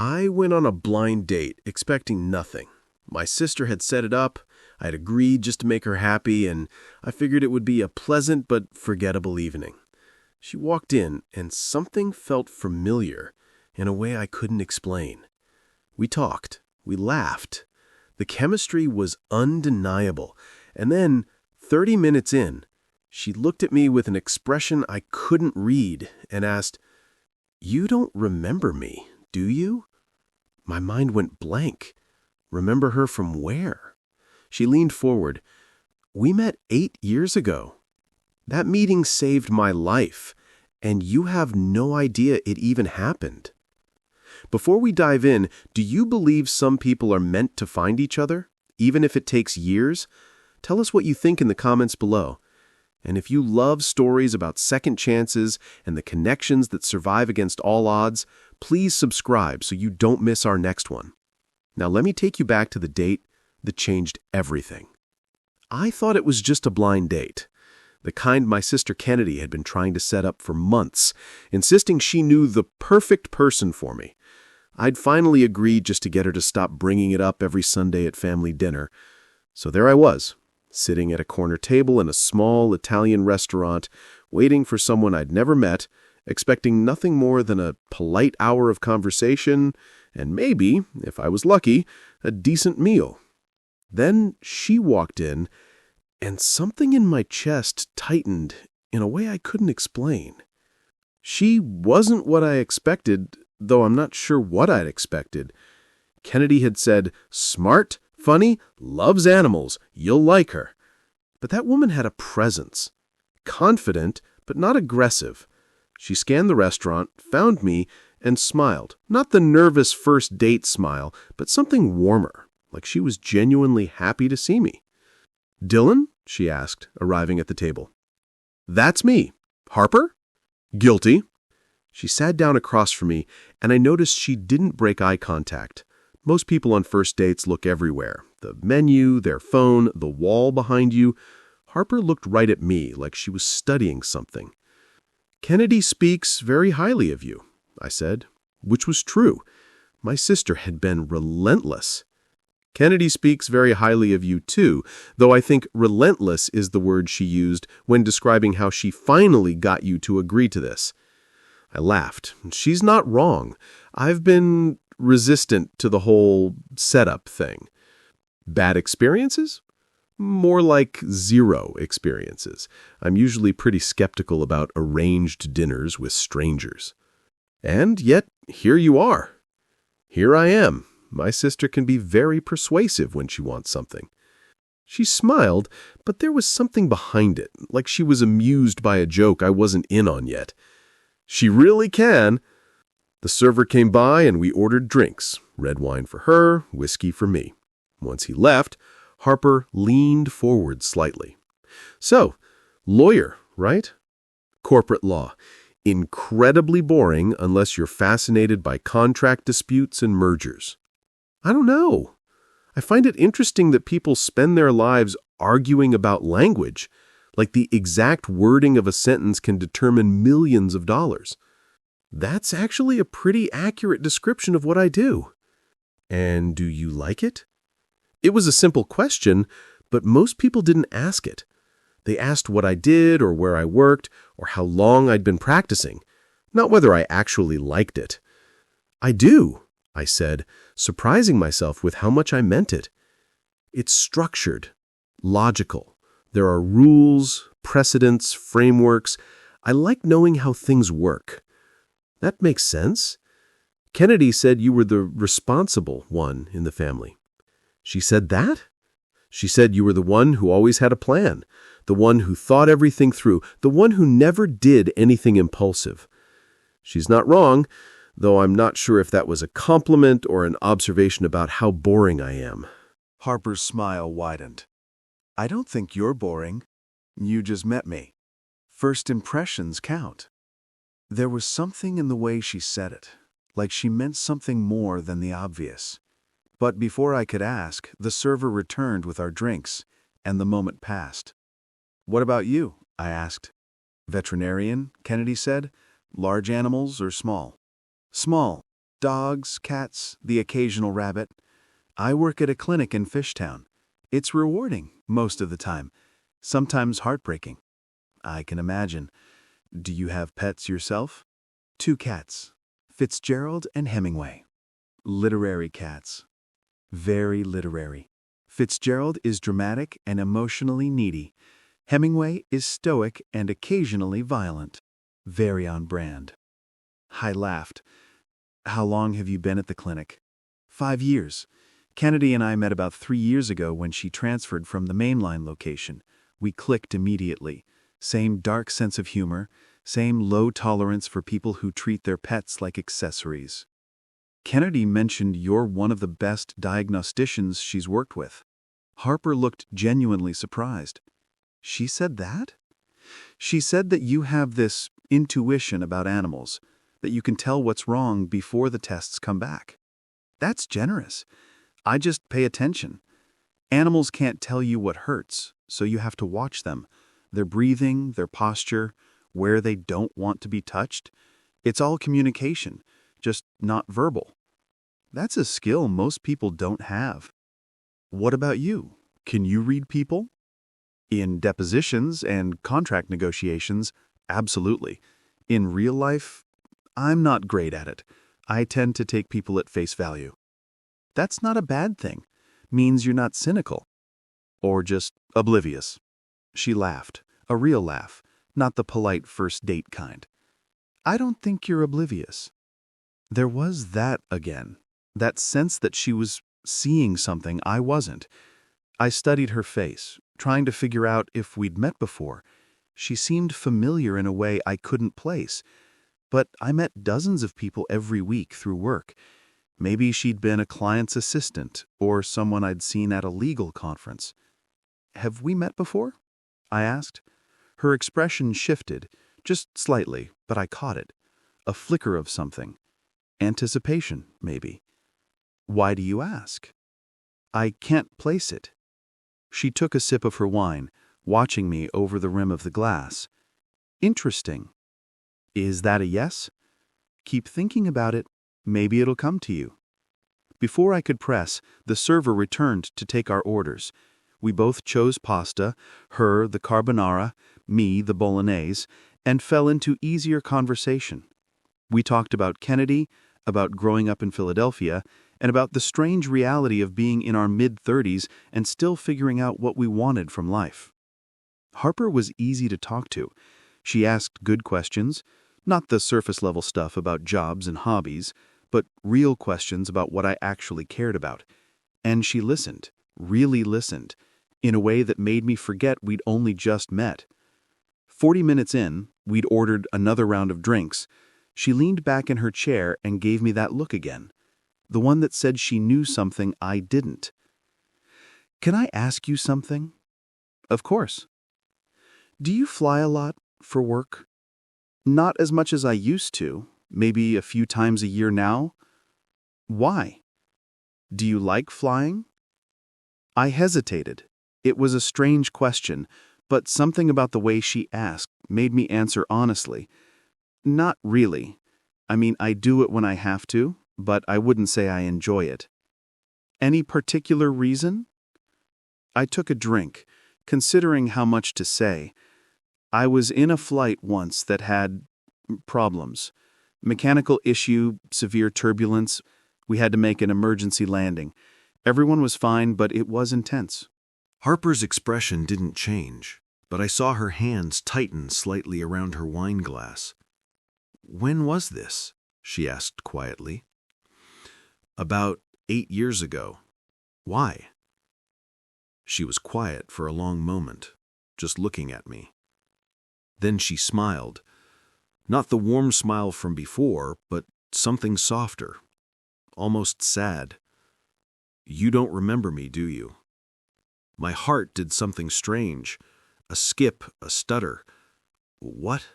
I went on a blind date, expecting nothing. My sister had set it up, I had agreed just to make her happy, and I figured it would be a pleasant but forgettable evening. She walked in, and something felt familiar in a way I couldn't explain. We talked, we laughed. The chemistry was undeniable, and then, 30 minutes in, she looked at me with an expression I couldn't read and asked, "You don't remember me, do you?" My mind went blank. Remember her from where? She leaned forward. "We met 8 years ago. That meeting saved my life, and you have no idea it even happened." Before we dive in, do you believe some people are meant to find each other, even if it takes years? Tell us what you think in the comments below. And if you love stories about second chances and the connections that survive against all odds, please subscribe so you don't miss our next one. Now let me take you back to the date that changed everything. I thought it was just a blind date, the kind my sister Kennedy had been trying to set up for months, insisting she knew the perfect person for me. I'd finally agreed just to get her to stop bringing it up every Sunday at family dinner. So there I was, sitting at a corner table in a small Italian restaurant, waiting for someone I'd never met, expecting nothing more than a polite hour of conversation and maybe, if I was lucky, a decent meal. Then she walked in, and something in my chest tightened in a way I couldn't explain. She wasn't what I expected, though I'm not sure what I'd expected. Kennedy had said, "Smart, funny, loves animals, you'll like her." But that woman had a presence. Confident, but not aggressive. She scanned the restaurant, found me, and smiled. Not the nervous first date smile, but something warmer, like she was genuinely happy to see me. "Dylan?" she asked, arriving at the table. "That's me. Harper?" "Guilty." She sat down across from me, and I noticed she didn't break eye contact. Most people on first dates look everywhere. The menu, their phone, the wall behind you. Harper looked right at me, like she was studying something. "Kennedy speaks very highly of you," I said, which was true. My sister had been relentless. "Kennedy speaks very highly of you too, though I think relentless is the word she used when describing how she finally got you to agree to this." I laughed. "She's not wrong. I've been resistant to the whole setup thing." "Bad experiences?" "More like 0 experiences. I'm usually pretty skeptical about arranged dinners with strangers." "And yet, here you are." "Here I am. My sister can be very persuasive when she wants something." She smiled, but there was something behind it, like she was amused by a joke I wasn't in on yet. "She really can." The server came by and we ordered drinks, red wine for her, whiskey for me. Once he left, Harper leaned forward slightly. "So, lawyer, right?" "Corporate law. Incredibly boring unless you're fascinated by contract disputes and mergers." "I don't know. I find it interesting that people spend their lives arguing about language, like the exact wording of a sentence can determine millions of dollars." "That's actually a pretty accurate description of what I do." "And do you like it?" It was a simple question, but most people didn't ask it. They asked what I did or where I worked or how long I'd been practicing, not whether I actually liked it. "I do," I said, surprising myself with how much I meant it. "It's structured, logical. There are rules, precedents, frameworks. I like knowing how things work." "That makes sense. Kennedy said you were the responsible one in the family." "She said that?" "She said you were the one who always had a plan, the one who thought everything through, the one who never did anything impulsive." She's not wrong, though I'm not sure if that was a compliment or an observation about how boring I am. Harper's smile widened. "I don't think you're boring. You just met me. First impressions count." There was something in the way she said it, like she meant something more than the obvious. But before I could ask, the server returned with our drinks, and the moment passed. "What about you?" I asked. "Veterinarian," Kennedy said. "Large animals or small?" "Small. Dogs, cats, the occasional rabbit. I work at a clinic in Fishtown. It's rewarding most of the time, sometimes heartbreaking. I can imagine. Do you have pets yourself? 2 cats, Fitzgerald and Hemingway. Literary cats. Very literary. Fitzgerald is dramatic and emotionally needy. Hemingway is stoic and occasionally violent. Very on brand. I laughed. How long have you been at the clinic? 5 years. Kennedy and I met about 3 years ago when she transferred from the mainline location. We clicked immediately. Same dark sense of humor, same low tolerance for people who treat their pets like accessories. Kennedy mentioned you're one of the best diagnosticians she's worked with. Harper looked genuinely surprised. She said that? She said that you have this intuition about animals, that you can tell what's wrong before the tests come back. That's generous. I just pay attention. Animals can't tell you what hurts, so you have to watch them. Their breathing, their posture, where they don't want to be touched. It's all communication, just not verbal. That's a skill most people don't have. What about you? Can you read people? In depositions and contract negotiations, absolutely. In real life, I'm not great at it. I tend to take people at face value. That's not a bad thing. Means you're not cynical. Or just oblivious. She laughed, a real laugh, not the polite first date kind. I don't think you're oblivious. There was that again, that sense that she was seeing something I wasn't. I studied her face, trying to figure out if we'd met before. She seemed familiar in a way I couldn't place. But I met dozens of people every week through work. Maybe she'd been a client's assistant or someone I'd seen at a legal conference. Have we met before? I asked. Her expression shifted, just slightly, but I caught it. A flicker of something. Anticipation, maybe. Why do you ask? I can't place it. She took a sip of her wine, watching me over the rim of the glass. Interesting. Is that a yes? Keep thinking about it. Maybe it'll come to you. Before I could press, the server returned to take our orders. We both chose pasta, her the carbonara, me the bolognese, and fell into easier conversation. We talked about Kennedy, about growing up in Philadelphia, and about the strange reality of being in our mid-30s and still figuring out what we wanted from life. Harper was easy to talk to. She asked good questions, not the surface-level stuff about jobs and hobbies, but real questions about what I actually cared about. And she listened, really listened, in a way that made me forget we'd only just met. 40 minutes in, we'd ordered another round of drinks. She leaned back in her chair and gave me that look again, the one that said she knew something I didn't. Can I ask you something? Of course. Do you fly a lot for work? Not as much as I used to, maybe a few times a year now. Why? Do you like flying? I hesitated. It was a strange question, but something about the way she asked made me answer honestly. Not really. I mean, I do it when I have to, but I wouldn't say I enjoy it. Any particular reason? I took a drink, considering how much to say. I was in a flight once that had problems. Mechanical issue, severe turbulence. We had to make an emergency landing. Everyone was fine, but it was intense. Harper's expression didn't change, but I saw her hands tighten slightly around her wine glass. When was this? She asked quietly. About 8 years ago. Why? She was quiet for a long moment, just looking at me. Then she smiled. Not the warm smile from before, but something softer, almost sad. You don't remember me, do you? My heart did something strange, a skip, a stutter. What?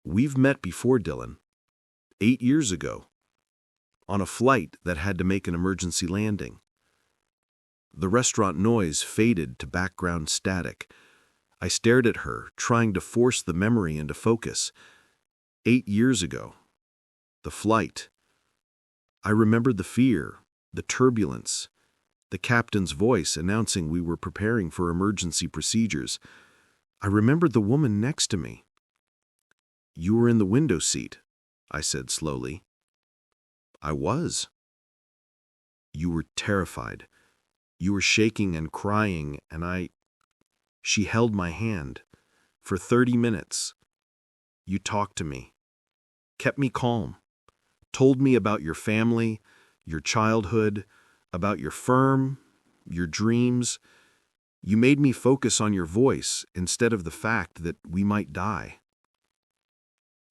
We've met before, Dylan. 8 years ago. On a flight that had to make an emergency landing. The restaurant noise faded to background static. I stared at her, trying to force the memory into focus. 8 years ago. The flight. I remembered the fear, the turbulence, the captain's voice announcing we were preparing for emergency procedures. I remembered the woman next to me. "You were in the window seat," I said slowly. "I was." "You were terrified. You were shaking and crying, and She held my hand. For 30 minutes. You talked to me. Kept me calm. Told me about your family, your childhood, about your firm, your dreams. You made me focus on your voice instead of the fact that we might die."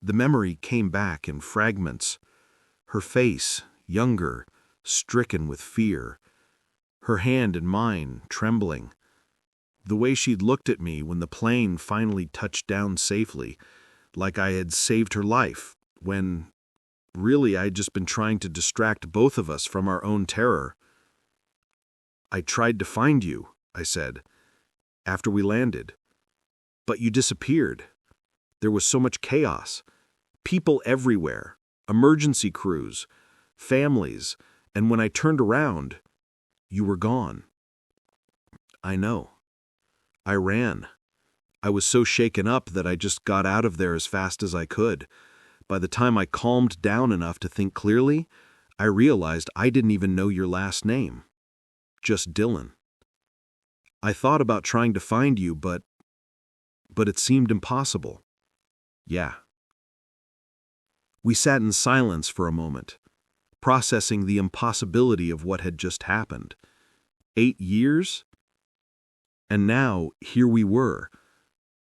The memory came back in fragments. Her face, younger, stricken with fear. Her hand in mine, trembling. The way she'd looked at me when the plane finally touched down safely, like I had saved her life, when really I'd just been trying to distract both of us from our own terror. "I tried to find you," I said, "after we landed. But you disappeared. There was so much chaos. People everywhere, emergency crews, families, and when I turned around, you were gone." "I know. I ran. I was so shaken up that I just got out of there as fast as I could. By the time I calmed down enough to think clearly, I realized I didn't even know your last name. Just Dylan. I thought about trying to find you, but it seemed impossible." "Yeah." We sat in silence for a moment, processing the impossibility of what had just happened. 8 years? And now, here we were,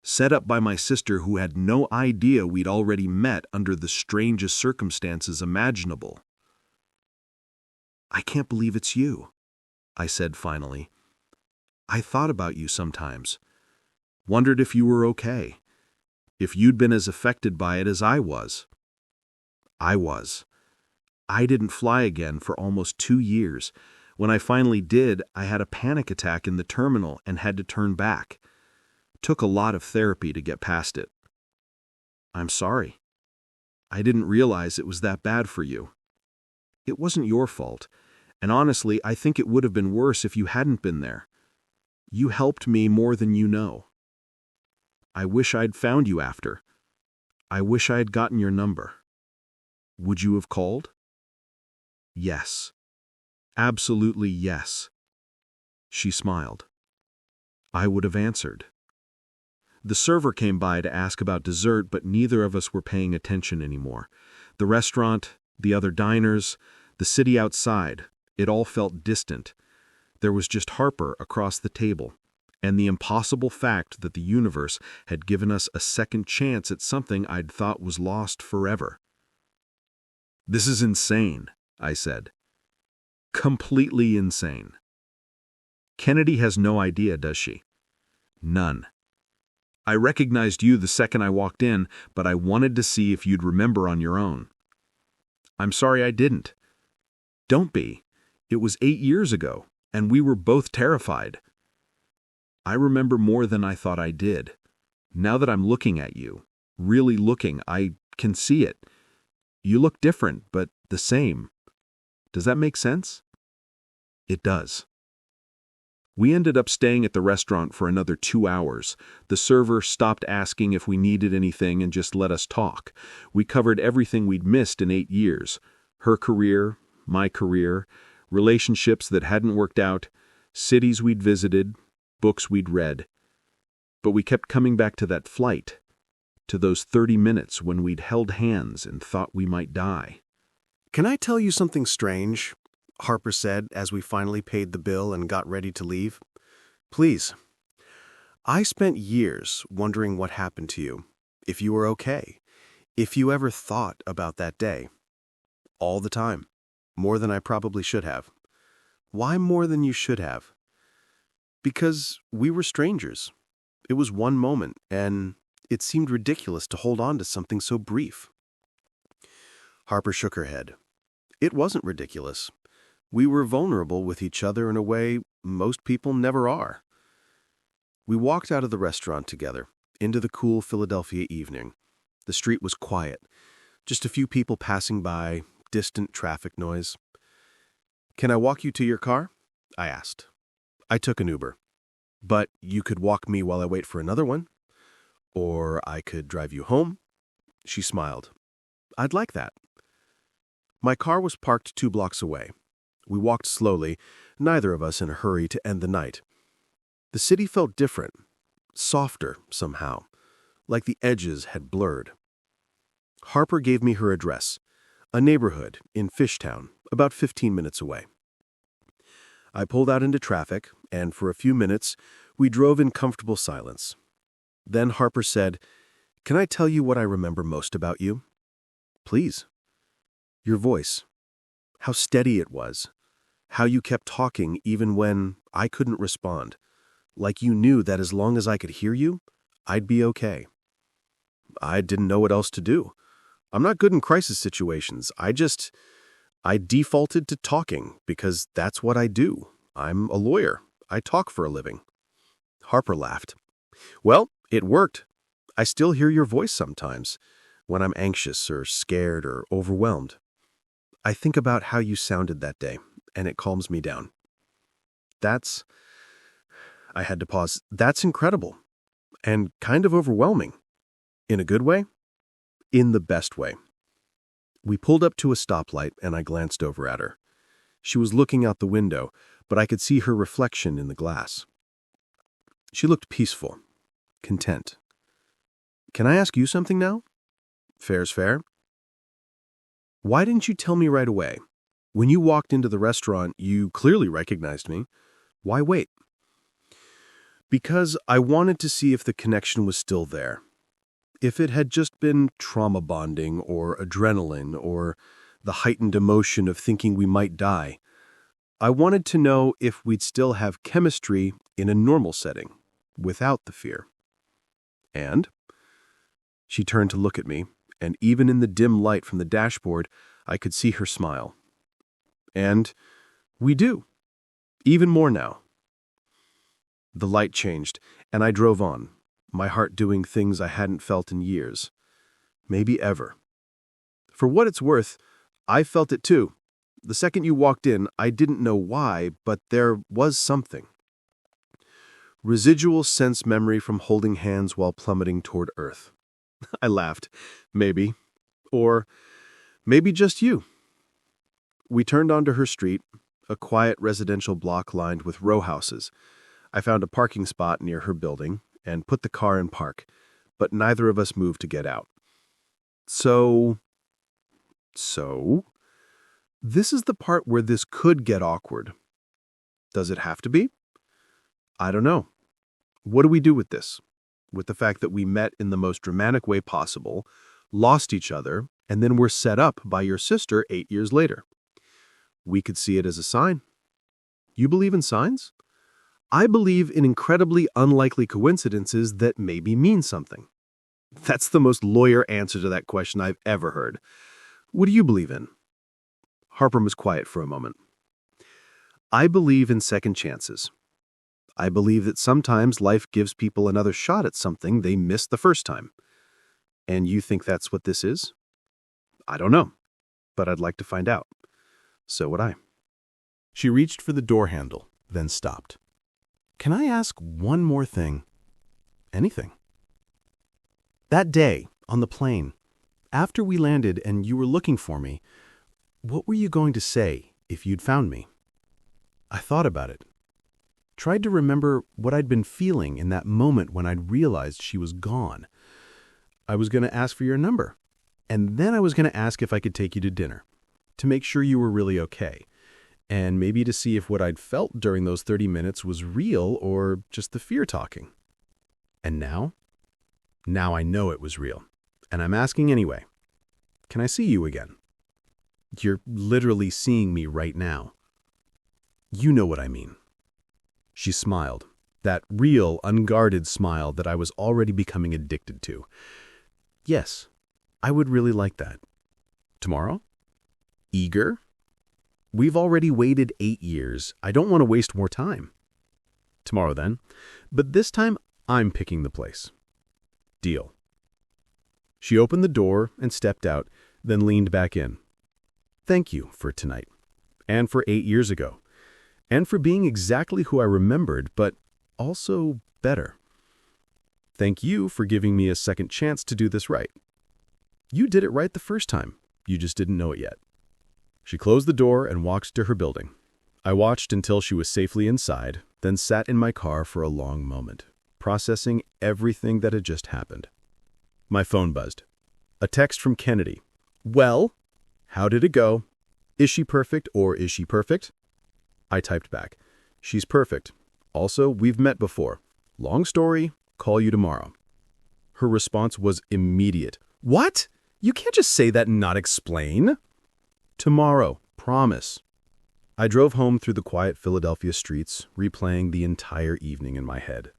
set up by my sister who had no idea we'd already met under the strangest circumstances imaginable. "I can't believe it's you," I said finally. "I thought about you sometimes. Wondered if you were okay. If you'd been as affected by it as I was." I was. I didn't fly again for almost 2 years. When I finally did, I had a panic attack in the terminal and had to turn back. Took a lot of therapy to get past it. "I'm sorry. I didn't realize it was that bad for you. It wasn't your fault, and honestly, I think it would have been worse if you hadn't been there. You helped me more than you know. I wish I'd found you after. I wish I had gotten your number. Would you have called?" "Yes. Absolutely yes." She smiled. "I would have answered." The server came by to ask about dessert, but neither of us were paying attention anymore. The restaurant, the other diners, the city outside, it all felt distant. There was just Harper across the table, and the impossible fact that the universe had given us a second chance at something I'd thought was lost forever. "This is insane," I said. "Completely insane." "Kennedy has no idea, does she?" "None. I recognized you the second I walked in, but I wanted to see if you'd remember on your own." "I'm sorry I didn't." "Don't be. It was 8 years ago, and we were both terrified." "I remember more than I thought I did. Now that I'm looking at you, really looking, I can see it. You look different, but the same. Does that make sense?" It does. We ended up staying at the restaurant for another 2 hours. The server stopped asking if we needed anything and just let us talk. We covered everything we'd missed in 8 years. Her career, my career, relationships that hadn't worked out, cities we'd visited, books we'd read. But we kept coming back to that flight, to those 30 minutes when we'd held hands and thought we might die. "Can I tell you something strange?" Harper said as we finally paid the bill and got ready to leave. "Please. I spent years wondering what happened to you, if you were okay, if you ever thought about that day. All the time. More than I probably should have. Why more than you should have? Because we were strangers. It was one moment, and it seemed ridiculous to hold on to something so brief." Harper shook her head. "It wasn't ridiculous. We were vulnerable with each other in a way most people never are." We walked out of the restaurant together, into the cool Philadelphia evening. The street was quiet. Just a few people passing by, distant traffic noise. "Can I walk you to your car?" I asked. I took an Uber. "But you could walk me while I wait for another one. Or I could drive you home." She smiled. "I'd like that." My car was parked 2 blocks away. We walked slowly, neither of us in a hurry to end the night. The city felt different, softer somehow, like the edges had blurred. Harper gave me her address, a neighborhood in Fishtown, about 15 minutes away. I pulled out into traffic, and for a few minutes, we drove in comfortable silence. Then Harper said, "Can I tell you what I remember most about you?" "Please." "Your voice. How steady it was. How you kept talking even when I couldn't respond. Like you knew that as long as I could hear you, I'd be okay." I didn't know what else to do. I'm not good in crisis situations. I defaulted to talking because that's what I do. I'm a lawyer. I talk for a living. Harper laughed. "Well, it worked. I still hear your voice sometimes, when I'm anxious or scared or overwhelmed. I think about how you sounded that day, and it calms me down." I had to pause. "That's incredible. And kind of overwhelming. In a good way?" "In the best way." We pulled up to a stoplight, and I glanced over at her. She was looking out the window, but I could see her reflection in the glass. She looked peaceful, content. "Can I ask you something now?" "Fair's fair." "Why didn't you tell me right away? When you walked into the restaurant, you clearly recognized me. Why wait?" "Because I wanted to see if the connection was still there. If it had just been trauma bonding or adrenaline or the heightened emotion of thinking we might die. I wanted to know if we'd still have chemistry in a normal setting, without the fear." "And?" She turned to look at me, and even in the dim light from the dashboard, I could see her smile. "And we do. Even more now." The light changed, and I drove on, my heart doing things I hadn't felt in years. Maybe ever. For what it's worth, I felt it too. The second you walked in, I didn't know why, but there was something. Residual sense memory from holding hands while plummeting toward Earth. I laughed. Maybe. Or maybe just you. We turned onto her street, a quiet residential block lined with row houses. I found a parking spot near her building and put the car in park, but neither of us moved to get out. So, this is the part where this could get awkward. Does it have to be? I don't know. What do we do with this? With the fact that we met in the most dramatic way possible, lost each other, and then were set up by your sister 8 years later. We could see it as a sign. You believe in signs? I believe in incredibly unlikely coincidences that maybe mean something. That's the most lawyer answer to that question I've ever heard. What do you believe in? Harper was quiet for a moment. I believe in second chances. I believe that sometimes life gives people another shot at something they missed the first time. And you think that's what this is? I don't know, but I'd like to find out. So would I. She reached for the door handle, then stopped. Can I ask one more thing? Anything. That day, on the plane, after we landed and you were looking for me, what were you going to say if you'd found me? I thought about it. Tried to remember what I'd been feeling in that moment when I'd realized she was gone. I was going to ask for your number, and then I was going to ask if I could take you to dinner, to make sure you were really okay, and maybe to see if what I'd felt during those 30 minutes was real or just the fear talking. And now? Now I know it was real, and I'm asking anyway. Can I see you again? You're literally seeing me right now. You know what I mean. She smiled, that real, unguarded smile that I was already becoming addicted to. Yes, I would really like that. Tomorrow? Eager? We've already waited 8 years. I don't want to waste more time. Tomorrow then, but this time I'm picking the place. Deal. She opened the door and stepped out, then leaned back in. Thank you for tonight, and for 8 years ago, and for being exactly who I remembered, but also better. Thank you for giving me a second chance to do this right. You did it right the first time. You just didn't know it yet. She closed the door and walked to her building. I watched until she was safely inside, then sat in my car for a long moment, processing everything that had just happened. My phone buzzed. A text from Kennedy. Well, how did it go? Is she perfect or is she perfect? I typed back. She's perfect. Also, we've met before. Long story, call you tomorrow. Her response was immediate. What? You can't just say that and not explain. Tomorrow, promise. I drove home through the quiet Philadelphia streets, replaying the entire evening in my head.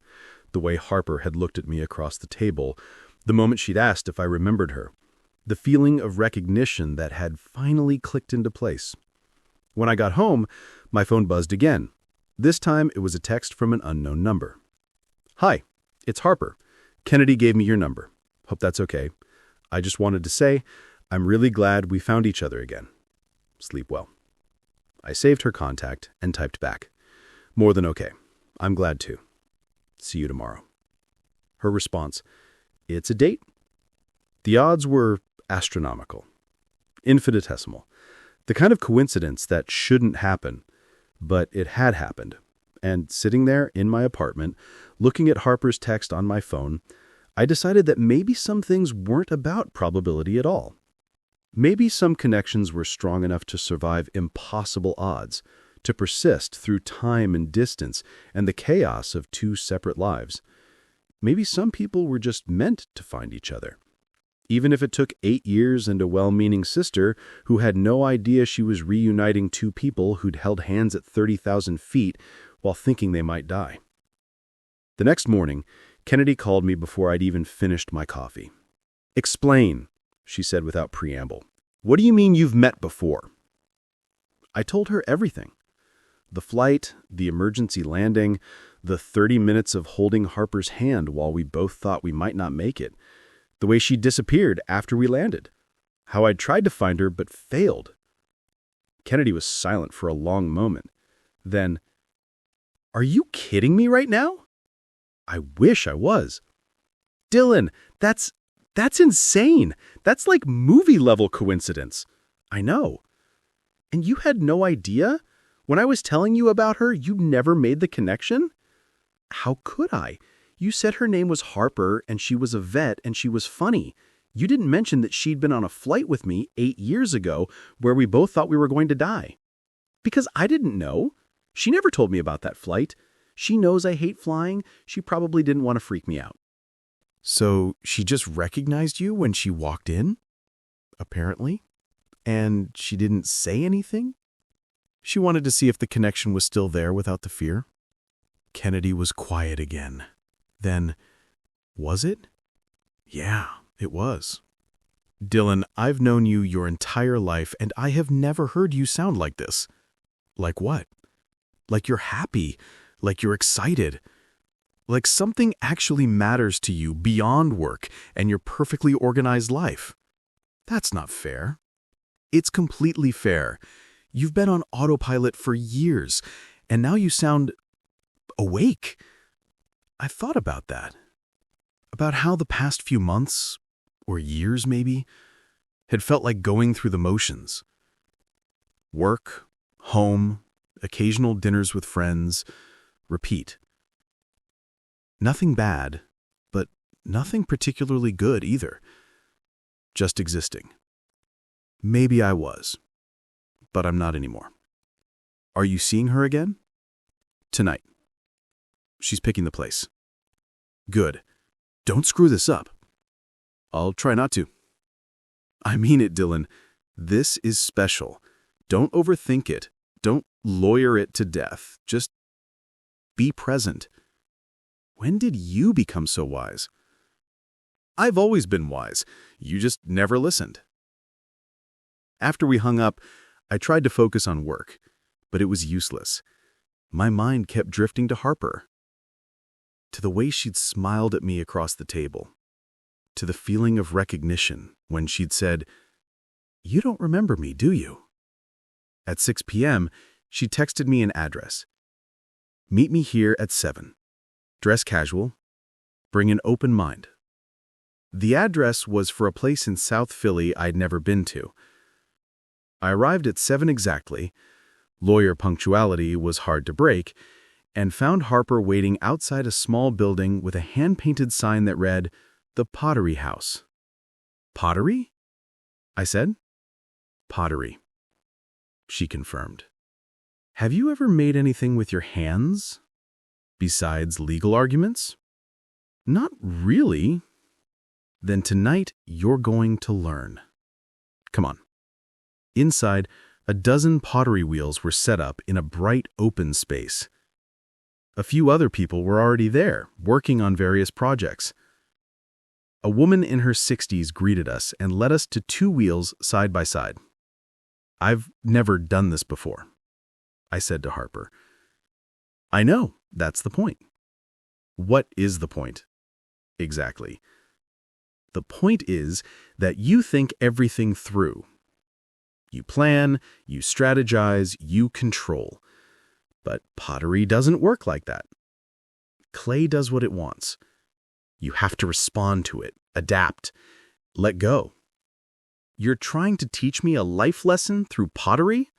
The way Harper had looked at me across the table, the moment she'd asked if I remembered her, the feeling of recognition that had finally clicked into place. When I got home, my phone buzzed again. This time, it was a text from an unknown number. Hi, it's Harper. Kennedy gave me your number. Hope that's okay. I just wanted to say, I'm really glad we found each other again. Sleep well. I saved her contact and typed back. More than okay. I'm glad too. See you tomorrow. Her response, it's a date. The odds were astronomical. Infinitesimal. The kind of coincidence that shouldn't happen, but it had happened. And sitting there in my apartment, looking at Harper's text on my phone, I decided that maybe some things weren't about probability at all. Maybe some connections were strong enough to survive impossible odds, to persist through time and distance and the chaos of two separate lives. Maybe some people were just meant to find each other. Even if it took 8 years and a well-meaning sister who had no idea she was reuniting two people who'd held hands at 30,000 feet while thinking they might die. The next morning, Kennedy called me before I'd even finished my coffee. Explain, she said without preamble. What do you mean you've met before? I told her everything. The flight, the emergency landing, the 30 minutes of holding Harper's hand while we both thought we might not make it, the way she disappeared after we landed, how I'd tried to find her but failed. Kennedy was silent for a long moment. Then, are you kidding me right now? I wish I was. Dylan, that's insane. That's like movie-level coincidence. I know. And you had no idea? When I was telling you about her, you never made the connection? How could I? You said her name was Harper, and she was a vet, and she was funny. You didn't mention that she'd been on a flight with me 8 years ago where we both thought we were going to die. Because I didn't know. She never told me about that flight. She knows I hate flying. She probably didn't want to freak me out. So she just recognized you when she walked in? Apparently. And she didn't say anything? She wanted to see if the connection was still there without the fear. Kennedy was quiet again. Then, was it? Yeah, it was. Dylan, I've known you your entire life, and I have never heard you sound like this. Like what? Like you're happy, like you're excited, like something actually matters to you beyond work and your perfectly organized life. That's not fair. It's completely fair. You've been on autopilot for years, and now you sound awake. I thought about that. About how the past few months, or years maybe, had felt like going through the motions. Work, home, occasional dinners with friends, repeat. Nothing bad, but nothing particularly good either. Just existing. Maybe I was, but I'm not anymore. Are you seeing her again? Tonight. She's picking the place. Good. Don't screw this up. I'll try not to. I mean it, Dylan. This is special. Don't overthink it. Don't lawyer it to death. Just be present. When did you become so wise? I've always been wise. You just never listened. After we hung up, I tried to focus on work, but it was useless. My mind kept drifting to Harper. To the way she'd smiled at me across the table. To the feeling of recognition when she'd said, "You don't remember me, do you?" At 6 p.m., she texted me an address. Meet me here at 7. Dress casual. Bring an open mind. The address was for a place in South Philly I'd never been to. I arrived at 7 exactly. Lawyer punctuality was hard to break, and found Harper waiting outside a small building with a hand-painted sign that read, "The Pottery House." "Pottery?" I said. "Pottery," she confirmed. "Have you ever made anything with your hands? Besides legal arguments?" "Not really." "Then tonight you're going to learn. Come on." Inside, a dozen pottery wheels were set up in a bright open space. A few other people were already there, working on various projects. A woman in her 60s greeted us and led us to 2 wheels side by side. "I've never done this before," I said to Harper. "I know, that's the point." "What is the point?" "Exactly. The point is that you think everything through. You plan, you strategize, you control. But pottery doesn't work like that. Clay does what it wants. You have to respond to it, adapt, let go. You're trying to teach me a life lesson through pottery?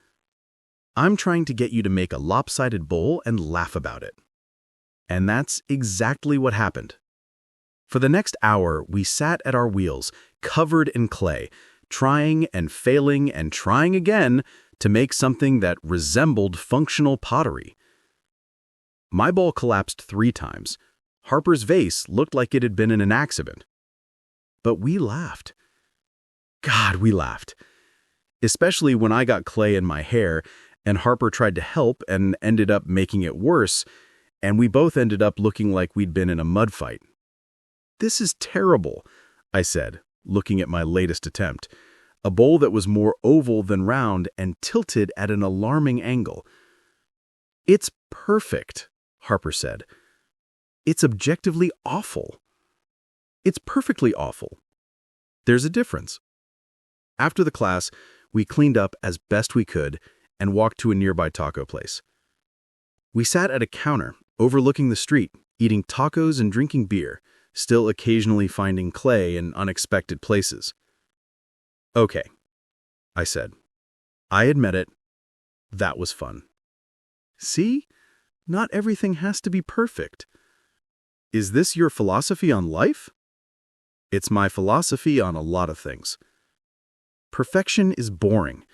I'm trying to get you to make a lopsided bowl and laugh about it." And that's exactly what happened. For the next hour, we sat at our wheels, covered in clay, trying and failing and trying again to make something that resembled functional pottery. My bowl collapsed 3 times. Harper's vase looked like it had been in an accident. But we laughed. God, we laughed. Especially when I got clay in my hair, and Harper tried to help and ended up making it worse, and we both ended up looking like we'd been in a mud fight. "This is terrible," I said, looking at my latest attempt, a bowl that was more oval than round and tilted at an alarming angle. "It's perfect," Harper said. "It's objectively awful." "It's perfectly awful. There's a difference." After the class, we cleaned up as best we could and walked to a nearby taco place. We sat at a counter overlooking the street, eating tacos and drinking beer, still occasionally finding clay in unexpected places. "Okay," I said. "I admit it. That was fun. See? Not everything has to be perfect. Is this your philosophy on life?" "It's my philosophy on a lot of things. Perfection is boring.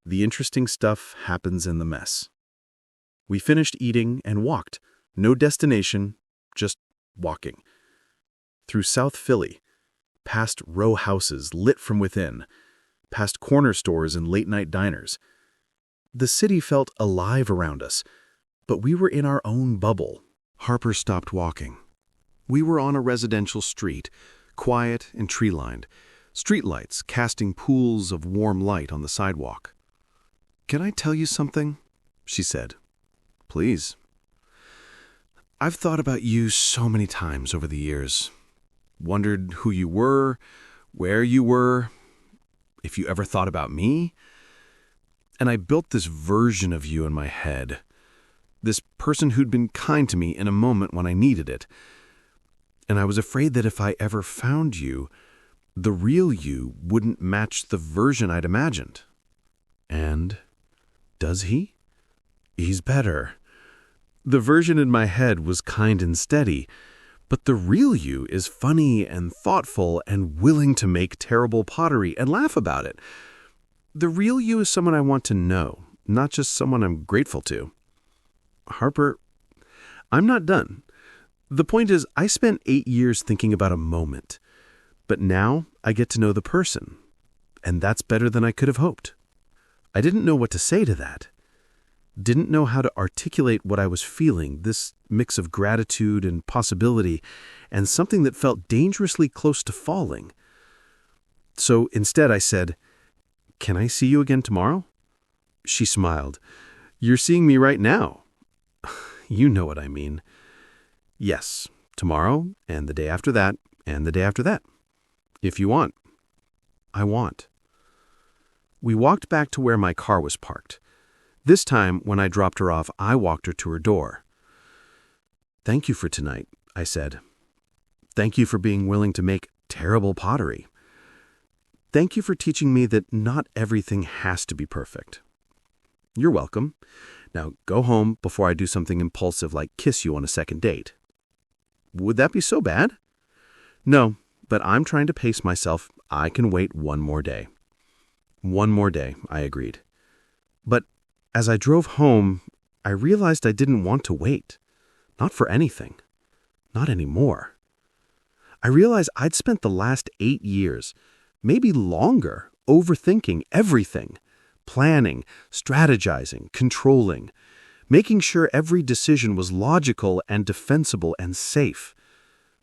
The interesting stuff happens in the mess." We finished eating and walked. No destination, just walking. Through South Philly, past row houses lit from within, past corner stores and late-night diners. The city felt alive around us, but we were in our own bubble. Harper stopped walking. We were on a residential street, quiet and tree-lined, streetlights casting pools of warm light on the sidewalk. "Can I tell you something?" she said. "Please." "I've thought about you so many times over the years. Wondered who you were, where you were, if you ever thought about me. And I built this version of you in my head. This person who'd been kind to me in a moment when I needed it. And I was afraid that if I ever found you, the real you wouldn't match the version I'd imagined." "And does he?" "He's better. The version in my head was kind and steady, but the real you is funny and thoughtful and willing to make terrible pottery and laugh about it. The real you is someone I want to know, not just someone I'm grateful to." "Harper, I'm not done. The point is, I spent 8 years thinking about a moment, but now I get to know the person, and that's better than I could have hoped." I didn't know what to say to that. Didn't know how to articulate what I was feeling, this mix of gratitude and possibility, and something that felt dangerously close to falling. So instead I said, "Can I see you again tomorrow?" She smiled. "You're seeing me right now." "You know what I mean." "Yes, tomorrow, and the day after that, and the day after that. If you want." "I want." We walked back to where my car was parked. This time, when I dropped her off, I walked her to her door. "Thank you for tonight," I said. "Thank you for being willing to make terrible pottery. Thank you for teaching me that not everything has to be perfect." "You're welcome. Now go home before I do something impulsive like kiss you on a second date." "Would that be so bad?" "No, but I'm trying to pace myself. I can wait one more day." "One more day," I agreed. But as I drove home, I realized I didn't want to wait. Not for anything. Not anymore. I realized I'd spent the last 8 years, maybe longer, overthinking everything. Planning, strategizing, controlling, making sure every decision was logical and defensible and safe.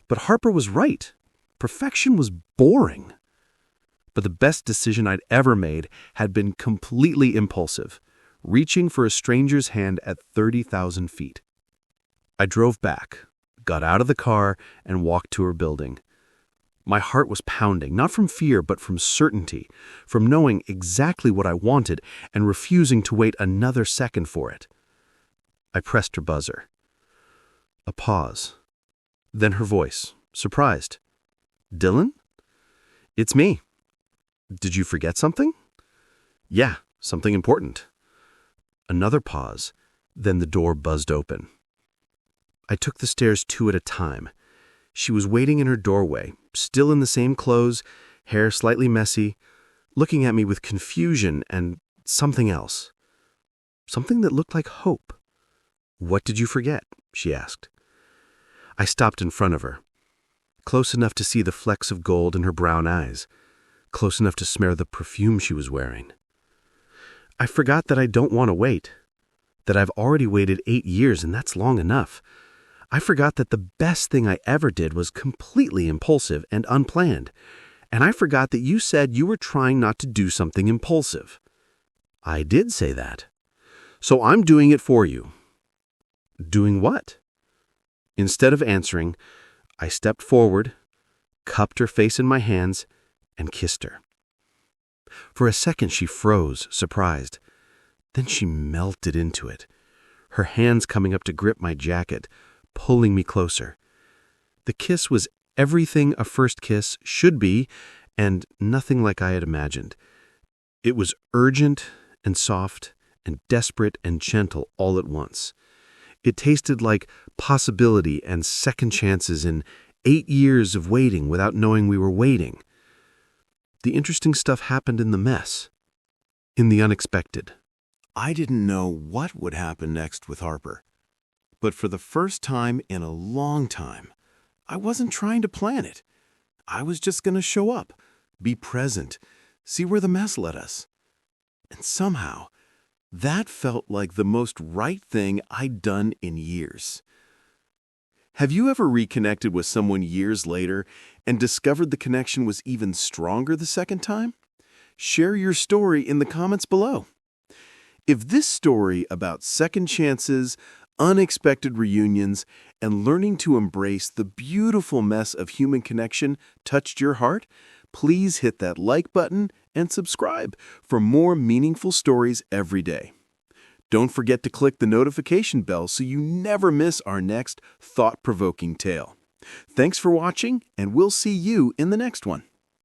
But Harper was right. Perfection was boring. But the best decision I'd ever made had been completely impulsive, reaching for a stranger's hand at 30,000 feet. I drove back, got out of the car, and walked to her building. My heart was pounding, not from fear, but from certainty, from knowing exactly what I wanted and refusing to wait another second for it. I pressed her buzzer. A pause. Then her voice, surprised. "Dylan?" "It's me." "Did you forget something?" "Yeah, something important." Another pause, then the door buzzed open. I took the stairs 2 at a time. She was waiting in her doorway, still in the same clothes, hair slightly messy, looking at me with confusion and something else. Something that looked like hope. "What did you forget?" she asked. I stopped in front of her, close enough to see the flecks of gold in her brown eyes, close enough to smell the perfume she was wearing. "I forgot that I don't want to wait, that I've already waited 8 years and that's long enough. I forgot that the best thing I ever did was completely impulsive and unplanned, and I forgot that you said you were trying not to do something impulsive." "I did say that. So I'm doing it for you." "Doing what?" Instead of answering, I stepped forward, cupped her face in my hands, and kissed her. For a second she froze, surprised. Then she melted into it, her hands coming up to grip my jacket, pulling me closer. The kiss was everything a first kiss should be, and nothing like I had imagined. It was urgent and soft and desperate and gentle all at once. It tasted like possibility and second chances in 8 years of waiting without knowing we were waiting. The interesting stuff happened in the mess, in the unexpected. I didn't know what would happen next with Harper. But for the first time in a long time, I wasn't trying to plan it. I was just going to show up, be present, see where the mess led us. And somehow, that felt like the most right thing I'd done in years. Have you ever reconnected with someone years later and discovered the connection was even stronger the second time? Share your story in the comments below. If this story about second chances, unexpected reunions, and learning to embrace the beautiful mess of human connection touched your heart, please hit that like button and subscribe for more meaningful stories every day. Don't forget to click the notification bell so you never miss our next thought-provoking tale. Thanks for watching, and we'll see you in the next one.